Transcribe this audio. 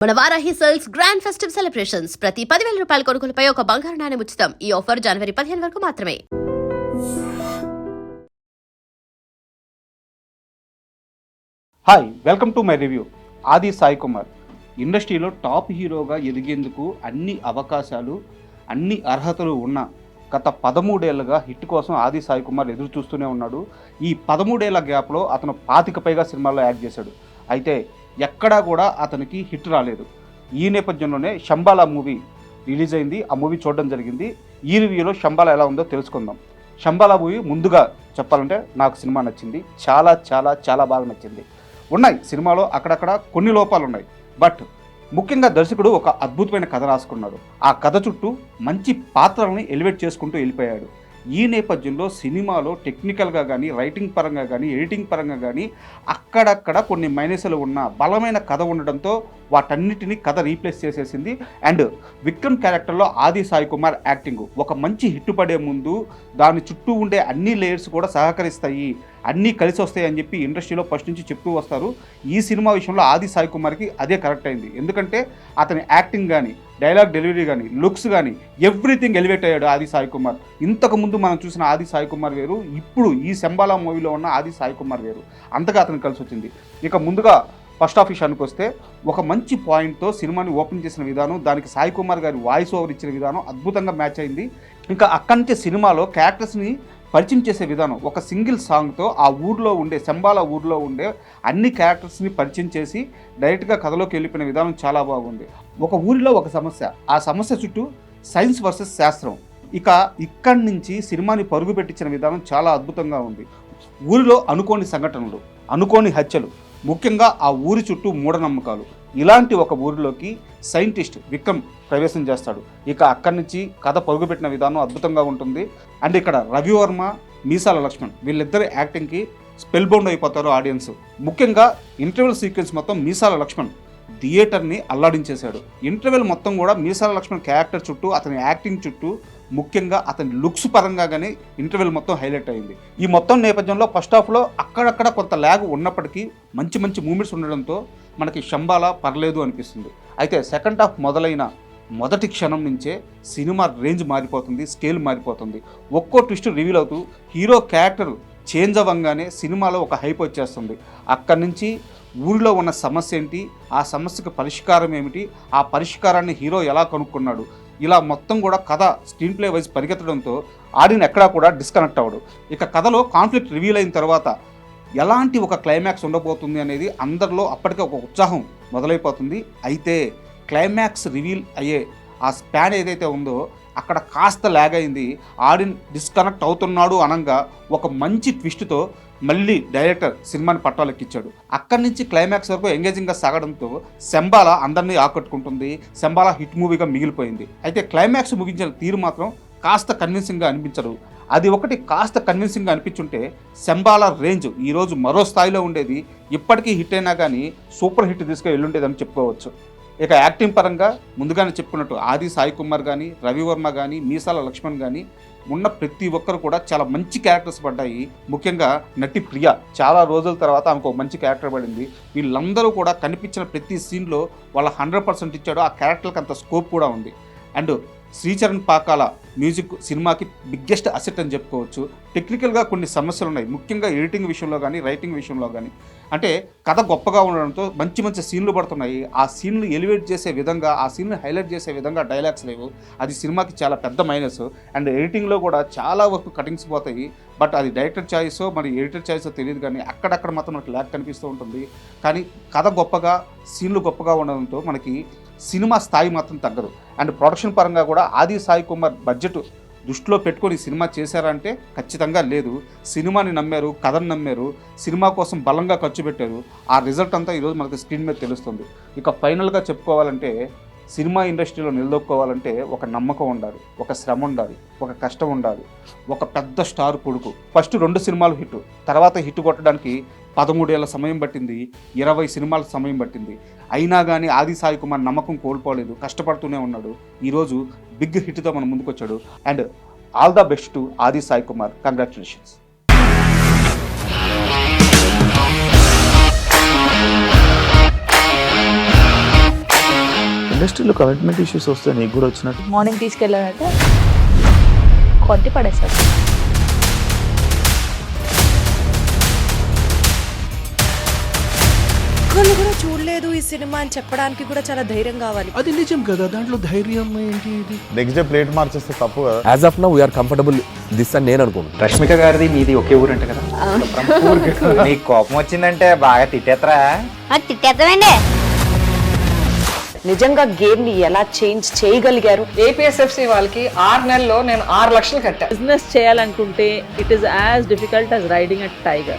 మన Varahi sales grand festive celebrations ప్రతి 10,000 రూపాయల కొనుగోలుపై ఒక బంగారు నాణెం ఉచితం. ఈ ఆఫర్ జనవరి 15 వరకు మాత్రమే. Hi, welcome to my review. ఆది సాయి కుమార్ ఇండస్ట్రీలో టాప్ హీరోగా ఎదిగేందుకు అన్ని అవకాశాలు, అన్ని అర్హతలు ఉన్న గత 13 ఏళ్లుగా హిట్ కోసం ఆది సాయి కుమార్ ఎదురు చూస్తూనే ఉన్నాడు. ఈ 13 ఏళ్ల గ్యాప్లో అతను 25 పైగా సినిమాల్లో యాక్ట్ చేశాడు. అయితే ఎక్కడా కూడా అతనికి హిట్ రాలేదు. ఈ నేపథ్యంలోనే శంబాలా మూవీ రిలీజ్ అయింది. ఆ మూవీ చూడడం జరిగింది. ఈ రివ్యూలో శంబాలా ఎలా ఉందో తెలుసుకుందాం. శంబాలా మూవీ ముందుగా చెప్పాలంటే నాకు సినిమా నచ్చింది. చాలా చాలా చాలా బాగా నచ్చింది. ఉన్నాయి సినిమాలో అక్కడక్కడ కొన్ని లోపాలు ఉన్నాయి. బట్ ముఖ్యంగా దర్శకుడు ఒక అద్భుతమైన కథ రాసుకున్నాడు. ఆ కథ చుట్టూ మంచి పాత్రల్ని ఎలివేట్ చేసుకుంటూ వెళ్ళిపోయాడు. ఈ నేపథ్యంలో సినిమాలో టెక్నికల్గా కానీ, రైటింగ్ పరంగా కానీ, ఎడిటింగ్ పరంగా కానీ అక్కడక్కడ కొన్ని మైనస్లు ఉన్న బలమైన కథ ఉండడంతో వాటన్నిటిని కథ రీప్లేస్ చేసేసింది. అండ్ విక్రమ్ క్యారెక్టర్లో ఆది సాయి కుమార్ యాక్టింగ్ ఒక మంచి హిట్ పడే ముందు దాని చుట్టూ ఉండే అన్ని లేయర్స్ కూడా సహకరిస్తాయి, అన్నీ కలిసి వస్తాయి అని చెప్పి ఇండస్ట్రీలో ఫస్ట్ నుంచి చెప్తూ వస్తారు. ఈ సినిమా విషయంలో ఆది సాయి కుమార్కి అదే కరెక్ట్ అయింది. ఎందుకంటే అతని యాక్టింగ్ కానీ, డైలాగ్ డెలివరీ కానీ, లుక్స్ కానీ ఎవ్రీథింగ్ ఎలివేట్ అయ్యాడు ఆది సాయి కుమార్. ఇంతకుముందు మనం చూసిన ఆది సాయి కుమార్ వేరు, ఇప్పుడు ఈ శంబాలా మూవీలో ఉన్న ఆది సాయి కుమార్ వేరు. అంతగా అతనికి కలిసి వచ్చింది. ఇక ముందుగా ఫస్ట్ ఆఫ్ విషయానికి వస్తే ఒక మంచి పాయింట్తో సినిమాని ఓపెన్ చేసిన విధానం, దానికి సాయి కుమార్ గారి వాయిస్ ఓవర్ ఇచ్చిన విధానం అద్భుతంగా మ్యాచ్ అయింది. ఇంకా అక్కడి నుంచి సినిమాలో క్యారెక్టర్స్ని పరిచయం చేసే విధానం, ఒక సింగిల్ సాంగ్తో ఆ ఊర్లో ఉండే శంబాలా ఊర్లో ఉండే అన్ని క్యారెక్టర్స్ని పరిచయం చేసి డైరెక్ట్గా కథలోకి వెళ్ళిపోయిన విధానం చాలా బాగుంది. ఒక ఊరిలో ఒక సమస్య, ఆ సమస్య చుట్టూ సైన్స్ వర్సెస్ శాస్త్రం. ఇక్కడి నుంచి సినిమాని పరుగు పెట్టించిన విధానం చాలా అద్భుతంగా ఉంది. ఊరిలో అనుకోని సంఘటనలు, అనుకోని హత్యలు, ముఖ్యంగా ఆ ఊరి చుట్టూ మూఢనమ్మకాలు, ఇలాంటి ఒక ఊరిలోకి సైంటిస్ట్ విక్రమ్ ప్రవేశం చేస్తాడు. ఇక అక్కడి నుంచి కథ పరుగుపెట్టిన విధానం అద్భుతంగా ఉంటుంది. అండ్ ఇక్కడ రవివర్మ, మీసాల లక్ష్మణ్ వీళ్ళిద్దరి యాక్టింగ్కి స్పెల్ బౌండ్ అయిపోతారు ఆడియన్స్. ముఖ్యంగా ఇంటర్వెల్ సీక్వెన్స్ మొత్తం మీసాల లక్ష్మణ్ థియేటర్ని అల్లాడించేశాడు. ఇంటర్వెల్ మొత్తం కూడా మీసాల లక్ష్మణ్ క్యారెక్టర్ చుట్టూ, అతని యాక్టింగ్ చుట్టూ, ముఖ్యంగా అతని లుక్స్ పరంగా కానీ ఇంటర్వెల్ మొత్తం హైలైట్ అయింది. ఈ మొత్తం నేపథ్యంలో ఫస్ట్ హాఫ్లో అక్కడక్కడ కొంత ల్యాగ్ ఉన్నప్పటికీ మంచి మంచి మూమెంట్స్ ఉండడంతో మనకి శంబాలా పర్లేదు అనిపిస్తుంది. అయితే సెకండ్ హాఫ్ మొదలైన మొదటి క్షణం నుంచే సినిమా రేంజ్ మారిపోతుంది, స్కేల్ మారిపోతుంది. ఒక్కో ట్విస్ట్ రివీల్ అవుతూ హీరో క్యారెక్టర్ చేంజ్ అవ్వగానే సినిమాలో ఒక హైప్ వచ్చేస్తుంది. అక్కడి నుంచి ఊరిలో ఉన్న సమస్య ఏంటి, ఆ సమస్యకు పరిష్కారం ఏమిటి, ఆ పరిష్కారాన్ని హీరో ఎలా కనుక్కున్నాడు, ఇలా మొత్తం కూడా కథ స్క్రీన్ ప్లే వైజ్ పరిగెత్తడంతో ఆడియన్ ఎక్కడా కూడా డిస్కనెక్ట్ అవ్వడు. ఇక కథలో కాన్ఫ్లిక్ట్ రివీల్ అయిన తర్వాత ఎలాంటి ఒక క్లైమాక్స్ ఉండబోతుంది అనేది అందరిలో అప్పటికే ఒక ఉత్సాహం మొదలైపోతుంది. అయితే క్లైమాక్స్ రివీల్ అయ్యే ఆ స్పాన్ ఏదైతే ఉందో అక్కడ కాస్త ల్యాగ్ అయింది. ఆడియన్ డిస్కనెక్ట్ అవుతున్నాడు అనగా ఒక మంచి ట్విస్ట్తో మళ్ళీ డైరెక్టర్ సినిమాని పట్టాలెక్కించాడు. అక్కడి నుంచి క్లైమాక్స్ వరకు ఎంగేజింగ్గా సాగడంతో శంబాలా అందరినీ ఆకట్టుకుంటుంది. శంబాలా హిట్ మూవీగా మిగిలిపోయింది. అయితే క్లైమాక్స్ ముగించిన తీరు మాత్రం కాస్త కన్విన్సింగ్గా అనిపించదు. అది ఒకటి కాస్త కన్విన్సింగ్గా అనిపించుంటే శంబాలా రేంజ్ ఈరోజు మరో స్థాయిలో ఉండేది. ఇప్పటికీ హిట్ అయినా కానీ సూపర్ హిట్ తీసుకు వెళ్ళుండేదని చెప్పుకోవచ్చు. ఇక యాక్టింగ్ పరంగా ముందుగానే చెప్పుకున్నట్టు ఆది సాయి కుమార్ కానీ, రవివర్మ కానీ, మీసాల లక్ష్మణ్ కానీ ఉన్న ప్రతి ఒక్కరు కూడా చాలా మంచి క్యారెక్టర్స్ పడ్డాయి. ముఖ్యంగా నటి ప్రియ చాలా రోజుల తర్వాత ఆమెకు మంచి క్యారెక్టర్ పడింది. వీళ్ళందరూ కూడా కనిపించిన ప్రతి సీన్లో వాళ్ళ 100% ఇచ్చాడు. ఆ క్యారెక్టర్కి అంత స్కోప్ కూడా ఉంది. అండ్ శ్రీచరణ్ పాకాల మ్యూజిక్ సినిమాకి బిగ్గెస్ట్ అసెట్ అని చెప్పుకోవచ్చు. టెక్నికల్గా కొన్ని సమస్యలు ఉన్నాయి, ముఖ్యంగా ఎడిటింగ్ విషయంలో కానీ, రైటింగ్ విషయంలో కానీ. అంటే కథ గొప్పగా ఉండడంతో మంచి మంచి సీన్లు పడుతున్నాయి. ఆ సీన్లు ఎలివేట్ చేసే విధంగా, ఆ సీన్లు హైలైట్ చేసే విధంగా డైలాగ్స్ లేవు. అది సినిమాకి చాలా పెద్ద మైనస్. అండ్ ఎడిటింగ్లో కూడా చాలా వరకు కటింగ్స్ పోతాయి. బట్ అది డైరెక్టర్ చాయిసో మరి ఎడిటర్ చాయిసో తెలియదు, కానీ అక్కడక్కడ మాత్రం మనకి ల్యాక్ కనిపిస్తూ ఉంటుంది. కానీ కథ గొప్పగా, సీన్లు గొప్పగా ఉండడంతో మనకి సినిమా స్థాయి మాత్రం తగ్గదు. అండ్ ప్రొడక్షన్ పరంగా కూడా ఆది సాయి కుమార్ బడ్జెట్ దృష్టిలో పెట్టుకొని సినిమా చేశారంటే ఖచ్చితంగా లేదు. సినిమాని నమ్మారు, కథను నమ్మారు, సినిమా కోసం బలంగా ఖర్చు పెట్టారు. ఆ రిజల్ట్ అంతా ఈరోజు మనకు స్క్రీన్ మీద తెలుస్తుంది. ఇక ఫైనల్గా చెప్పుకోవాలంటే సినిమా ఇండస్ట్రీలో నిలదొక్కోవాలంటే ఒక నమ్మకం ఉండాలి, ఒక శ్రమ ఉండాలి, ఒక కష్టం ఉండాలి, ఒక పెద్ద స్టార్ కొడుకు. ఫస్ట్ 2 సినిమాలు హిట్, తర్వాత హిట్ కొట్టడానికి 13 ఏళ్ల సమయం పట్టింది, 20 సినిమాల సమయం పట్టింది. అయినా కానీ ఆది సాయి కుమార్ నమ్మకం కోల్పోలేదు, కష్టపడుతూనే ఉన్నాడు. ఈరోజు బిగ్ హిట్తో మన ముందుకు వచ్చాడు. And all the best to ఆది సాయి కుమార్. కంగ్రాచులేషన్స్. ఇండస్ట్రీలో కమిట్మెంట్ ఇష్యూస్ వస్తే నీకు కూడా వచ్చినట్టు. మార్నింగ్ తీసుకెళ్ళాడంటే కొట్టి పడేస్తాడు. ఒక్కళ్ళు కూడా చూడలేదు ఈ సినిమా అని చెప్పడానికి కూడా చాలా ధైర్యం కావాలి. అది నిజం కదా, దాంట్లో ధైర్యం ఏంటి? ఇది నెక్స్ట్ డే ప్లేట్ మార్చేస్తే తప్పు కదా. As of now we are comfortable this అని నేను అనుకుంటున్నాను. రష్మిక గారిది మీది ఒకే ఊరు అంట కదా. నీకు కోపం వచ్చిందంటే బాగా తిట్టేత్తరా? తిట్టేద్దామండి. నిజంగా గేమ్ ని ఎలా చేంజ్ చేయగలిగారు? ఏపీఎస్ఎఫ్సి వాళ్ళకి 6 నెలల్లో నేను 6 లక్షలు కట్టా. బిజినెస్ చేయాలనుకుంటే it is as difficult as riding a tiger.